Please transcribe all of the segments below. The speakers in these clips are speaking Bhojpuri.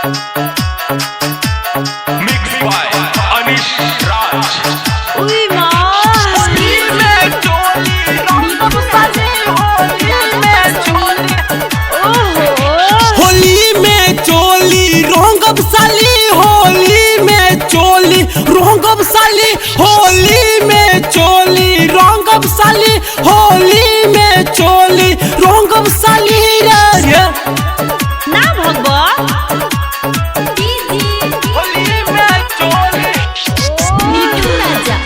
Mixed by Anish Raj. उई माँ होली में चोली रंग साली, होली में चोली, ओहो होली में चोली रंगब साली, होली में चोली रंगब साली, होली में चोली रंगब साली, होली में चोली रंगब साली रे। ना भगवा होली में चोली नीटू राजा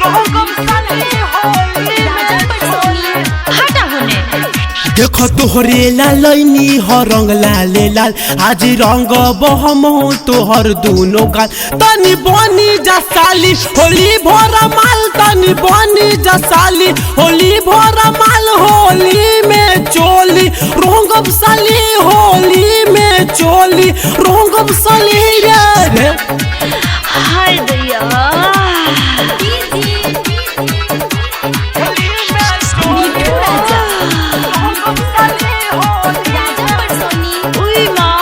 रंग साली, होली में चोली। हटा होने देखो तोहरे लालनी हो रंग लाले लाल, आज रंग बहम हो तोहर दोनों गाल। तनी बनी जा साली होली भरा माल, तनी बनी जा साली होली भरा माल, होली में चोली रंगब साली, होली में चोली रंगब साली रे। हाय दैया होली में चोली राजा रंग साली, होली उई माँ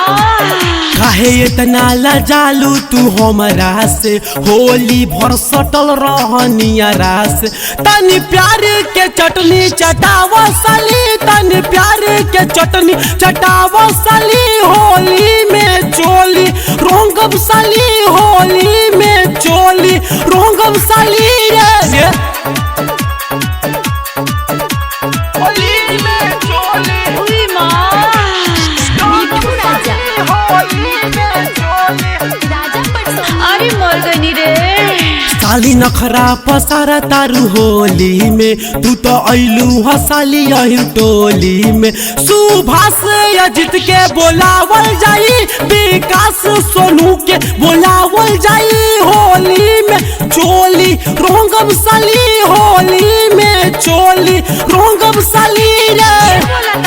काहे इतना लजालू तू हमरा से, होली भर सटल रहनियरा से। तनी प्यार के चटनी चटावा साली, तनी प्यार के चटनी चटावा साली, होली में चोली रंगब साली, होली में चोली रंगब साली रे। होली में चोली उई माँ राजा होली में चोली। अरे मर गई रे साली नखरा पसारा तारू होली में, तू तो ऐलू हसाली यही टोली में। सुभाष अजित के बोलावल जाई, विकास सोनू के बोलावल जाई, होली में चोली रंगब साली, होली में चोली रंगब साली रे।